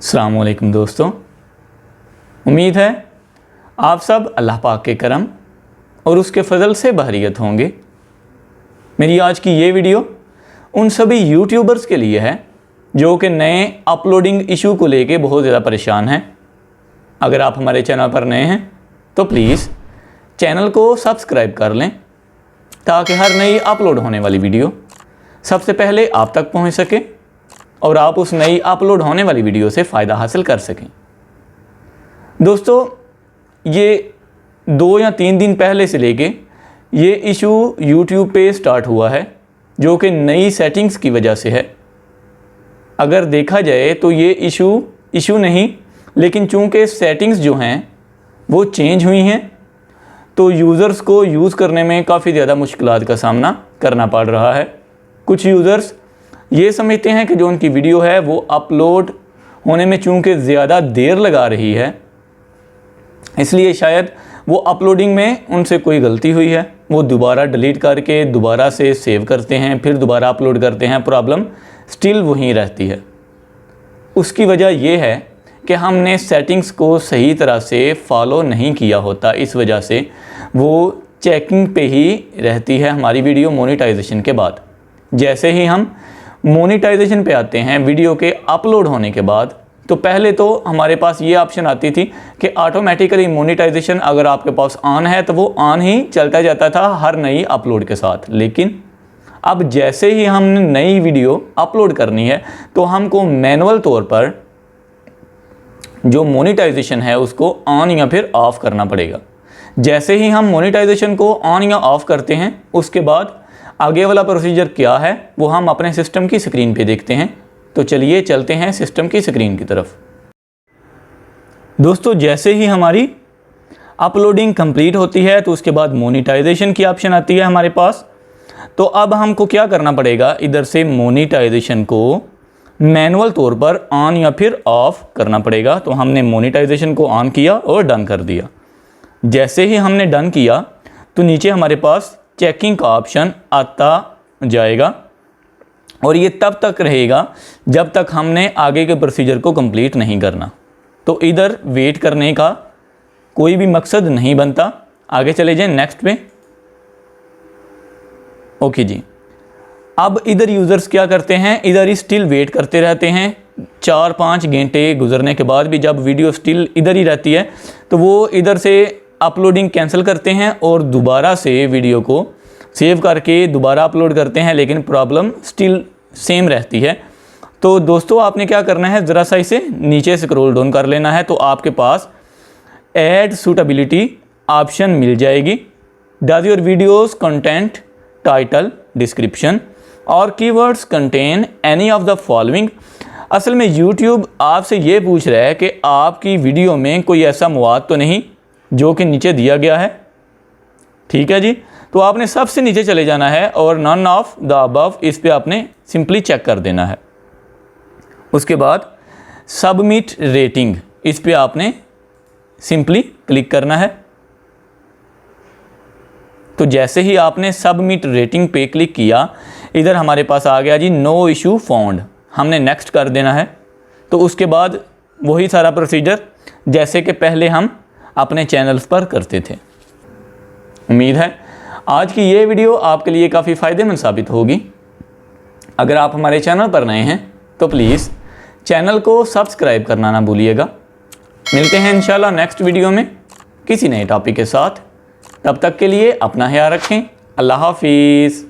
अस्सलाम वालेकुम दोस्तों, उम्मीद है आप सब अल्लाह पाक के करम और उसके फ़ज़ल से बहरियत होंगे। मेरी आज की ये वीडियो उन सभी यूट्यूबर्स के लिए है जो कि नए अपलोडिंग इशू को लेके बहुत ज़्यादा परेशान हैं। अगर आप हमारे चैनल पर नए हैं तो प्लीज़ चैनल को सब्सक्राइब कर लें ताकि हर नई अपलोड होने वाली वीडियो सबसे पहले आप तक पहुंच सके और आप उस नई अपलोड होने वाली वीडियो से फ़ायदा हासिल कर सकें। दोस्तों, ये 2 या 3 दिन पहले से लेके ये इशू YouTube पे स्टार्ट हुआ है जो कि नई सेटिंग्स की वजह से है। अगर देखा जाए तो ये इशू नहीं, लेकिन चूँकि सेटिंग्स जो हैं वो चेंज हुई हैं तो यूज़र्स को यूज़ करने में काफ़ी ज़्यादा मुश्किलात का सामना करना पड़ रहा है। कुछ यूज़र्स ये समझते हैं कि जो उनकी वीडियो है वो अपलोड होने में चूँकि ज़्यादा देर लगा रही है, इसलिए शायद वो अपलोडिंग में उनसे कोई गलती हुई है, वो दोबारा डिलीट करके दोबारा से सेव करते हैं, फिर दोबारा अपलोड करते हैं, प्रॉब्लम स्टिल वहीं रहती है। उसकी वजह ये है कि हमने सेटिंग्स को सही तरह से फॉलो नहीं किया होता, इस वजह से वो चेकिंग पे ही रहती है हमारी वीडियो मोनेटाइजेशन के बाद। जैसे ही हम मोनेटाइजेशन पे आते हैं वीडियो के अपलोड होने के बाद, तो पहले तो हमारे पास ये ऑप्शन आती थी कि ऑटोमेटिकली मोनेटाइजेशन अगर आपके पास ऑन है तो वो ऑन ही चलता जाता था हर नई अपलोड के साथ। लेकिन अब जैसे ही हमने नई वीडियो अपलोड करनी है तो हमको मैनुअल तौर पर जो मोनेटाइजेशन है उसको ऑन या फिर ऑफ़ करना पड़ेगा। जैसे ही हम मोनेटाइजेशन को ऑन या ऑफ़ करते हैं उसके बाद आगे वाला प्रोसीजर क्या है वो हम अपने सिस्टम की स्क्रीन पे देखते हैं। तो चलिए चलते हैं सिस्टम की स्क्रीन की तरफ। दोस्तों, जैसे ही हमारी अपलोडिंग कंप्लीट होती है तो उसके बाद मोनेटाइजेशन की ऑप्शन आती है हमारे पास। तो अब हमको क्या करना पड़ेगा, इधर से मोनेटाइजेशन को मैनुअल तौर पर ऑन या फिर ऑफ़ करना पड़ेगा। तो हमने मोनेटाइजेशन को ऑन किया और डन कर दिया। जैसे ही हमने डन किया तो नीचे हमारे पास चेकिंग का ऑप्शन आता जाएगा और ये तब तक रहेगा जब तक हमने आगे के प्रोसीजर को कंप्लीट नहीं करना। तो इधर वेट करने का कोई भी मकसद नहीं बनता। आगे चले जाएं नेक्स्ट पे। ओके जी, अब इधर यूज़र्स क्या करते हैं, इधर ही स्टिल वेट करते रहते हैं। 4-5 घंटे गुजरने के बाद भी जब वीडियो स्टिल इधर ही रहती है तो वो इधर से अपलोडिंग कैंसिल करते हैं और दोबारा से वीडियो को सेव करके दोबारा अपलोड करते हैं, लेकिन प्रॉब्लम स्टिल सेम रहती है। तो दोस्तों, आपने क्या करना है, ज़रा सा इसे नीचे स्क्रॉल डाउन कर लेना है तो आपके पास ऐड सूटेबिलिटी ऑप्शन मिल जाएगी। Does your videos content title description और keywords contain any of the following. असल में यूट्यूब आपसे ये पूछ रहा है कि आपकी वीडियो में कोई ऐसा मवाद तो नहीं जो कि नीचे दिया गया है। ठीक है जी, तो आपने सबसे नीचे चले जाना है और नन ऑफ द अबव इस पे आपने सिंपली चेक कर देना है। उसके बाद सबमिट रेटिंग इस पे आपने सिंपली क्लिक करना है। तो जैसे ही आपने सबमिट रेटिंग पे क्लिक किया, इधर हमारे पास आ गया जी नो इशू फाउंड, हमने नेक्स्ट कर देना है। तो उसके बाद वही सारा प्रोसीजर जैसे कि पहले हम अपने चैनल्स पर करते थे। उम्मीद है आज की ये वीडियो आपके लिए काफ़ी फ़ायदेमंद साबित होगी। अगर आप हमारे चैनल पर नए हैं तो प्लीज़ चैनल को सब्सक्राइब करना ना भूलिएगा। मिलते हैं इंशाल्लाह नेक्स्ट वीडियो में किसी नए टॉपिक के साथ। तब तक के लिए अपना ख्याल रखें। अल्लाह हाफिज़।